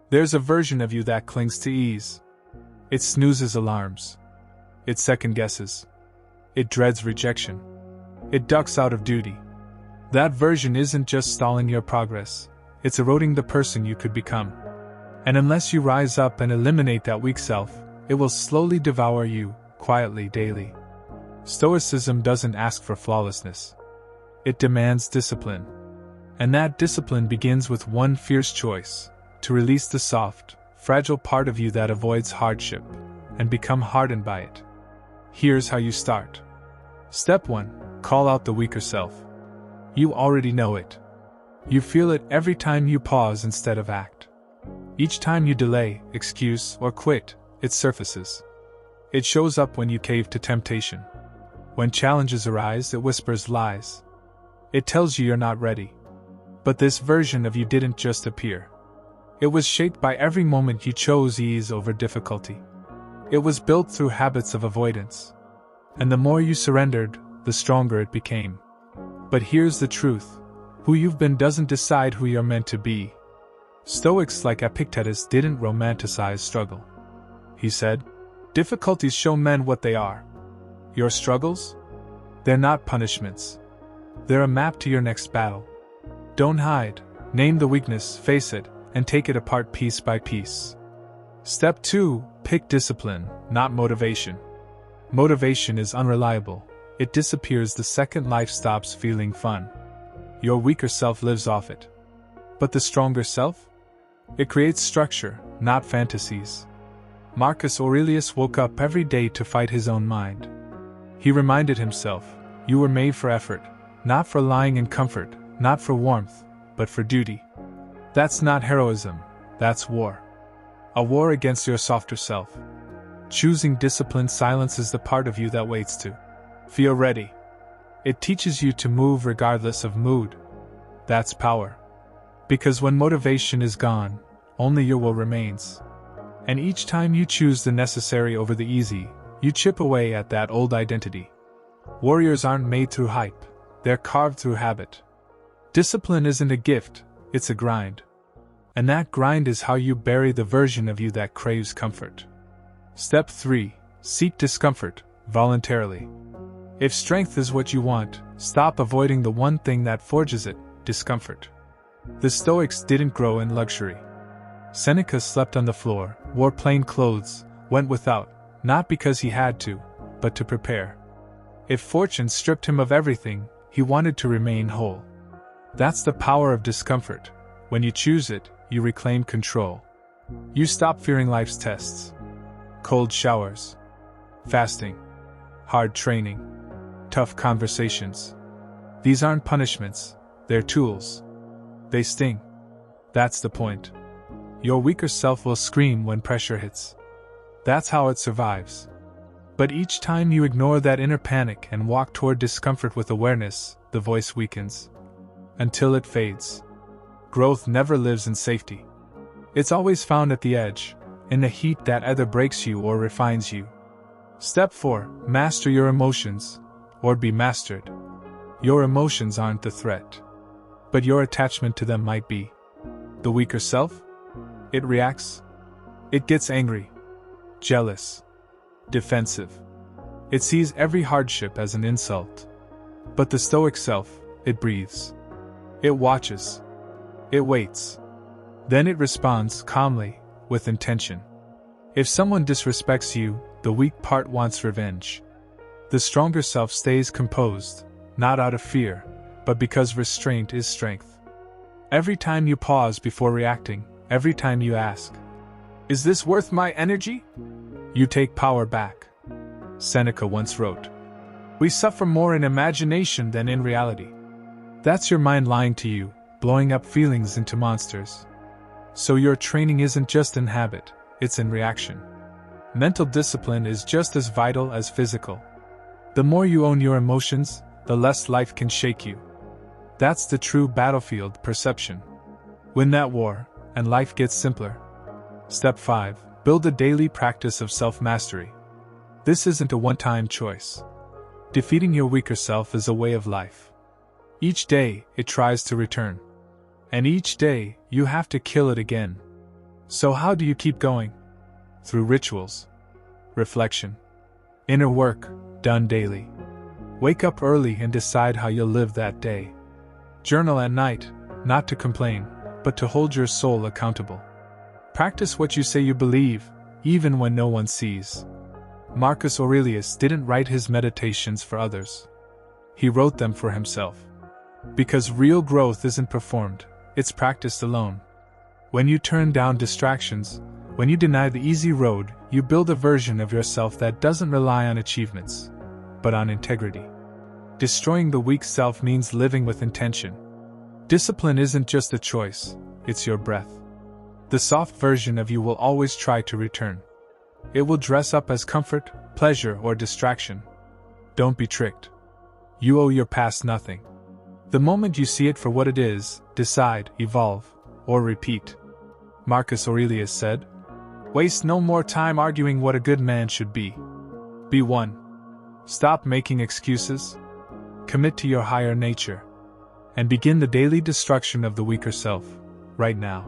There's a version of you that clings to ease. It snoozes alarms. It second-guesses. It dreads rejection. It ducks out of duty. That version isn't just stalling your progress, it's eroding the person you could become. And unless you rise up and eliminate that weak self, it will slowly devour you, quietly, daily. Stoicism doesn't ask for flawlessness. It demands discipline. And that discipline begins with one fierce choice: to release the soft, fragile part of you that avoids hardship, and become hardened by it. Here's how you start. Step 1. Call out the weaker self. You already know it. You feel it every time you pause instead of act. Each time you delay, excuse, or quit, it surfaces. It shows up when you cave to temptation. When challenges arise, it whispers lies. It tells you you're not ready. But this version of you didn't just appear. It was shaped by every moment you chose ease over difficulty. It was built through habits of avoidance. And the more you surrendered, the stronger it became. But here's the truth: who you've been doesn't decide who you're meant to be. Stoics like Epictetus didn't romanticize struggle. He said, "Difficulties show men what they are. Your struggles? They're not punishments. They're a map to your next battle. Don't hide, name the weakness, face it, and take it apart piece by piece." Step 2. Pick discipline, not motivation. Motivation is unreliable. It disappears the second life stops feeling fun. Your weaker self lives off it. But the stronger self? It creates structure, not fantasies. Marcus Aurelius woke up every day to fight his own mind. He reminded himself, "You were made for effort, not for lying in comfort, not for warmth, but for duty." That's not heroism, that's war. A war against your softer self. Choosing discipline silences the part of you that waits to feel ready. It teaches you to move regardless of mood. That's power. Because when motivation is gone, only your will remains. And each time you choose the necessary over the easy, you chip away at that old identity. Warriors aren't made through hype, they're carved through habit. Discipline isn't a gift, it's a grind. And that grind is how you bury the version of you that craves comfort. Step 3. Seek discomfort, voluntarily. If strength is what you want, stop avoiding the one thing that forges it, discomfort. The Stoics didn't grow in luxury. Seneca slept on the floor, wore plain clothes, went without, not because he had to, but to prepare. If fortune stripped him of everything, he wanted to remain whole. That's the power of discomfort. When you choose it, you reclaim control. You stop fearing life's tests. Cold showers, fasting, hard training, tough conversations. These aren't punishments, they're tools. They sting. That's the point. Your weaker self will scream when pressure hits. That's how it survives. But each time you ignore that inner panic and walk toward discomfort with awareness, the voice weakens. Until it fades. Growth never lives in safety. It's always found at the edge, in the heat that either breaks you or refines you. Step 4. Master your emotions, or be mastered. Your emotions aren't the threat. But your attachment to them might be. The weaker self? It reacts. It gets angry, jealous, defensive. It sees every hardship as an insult. But the Stoic self, it breathes. It watches. It waits. Then it responds calmly, with intention. If someone disrespects you, the weak part wants revenge. The stronger self stays composed, not out of fear, but because restraint is strength. Every time you pause before reacting, every time you ask, "Is this worth my energy?" you take power back. Seneca once wrote, "We suffer more in imagination than in reality." That's your mind lying to you, blowing up feelings into monsters. So your training isn't just in habit, it's in reaction. Mental discipline is just as vital as physical. The more you own your emotions, the less life can shake you. That's the true battlefield perception. Win that war, and life gets simpler. Step 5. Build a daily practice of self-mastery. This isn't a one-time choice. Defeating your weaker self is a way of life. Each day, it tries to return. And each day, you have to kill it again. So how do you keep going? Through rituals, reflection, inner work, done daily. Wake up early and decide how you'll live that day. Journal at night, not to complain, but to hold your soul accountable. Practice what you say you believe, even when no one sees. Marcus Aurelius didn't write his meditations for others. He wrote them for himself. Because real growth isn't performed, it's practiced alone. When you turn down distractions, when you deny the easy road, you build a version of yourself that doesn't rely on achievements, but on integrity. Destroying the weak self means living with intention. Discipline isn't just a choice, it's your breath. The soft version of you will always try to return. It will dress up as comfort, pleasure, or distraction. Don't be tricked. You owe your past nothing. The moment you see it for what it is, decide, evolve, or repeat. Marcus Aurelius said, "Waste no more time arguing what a good man should be. Be one. Stop making excuses. Commit to your higher nature. And begin the daily destruction of the weaker self, right now."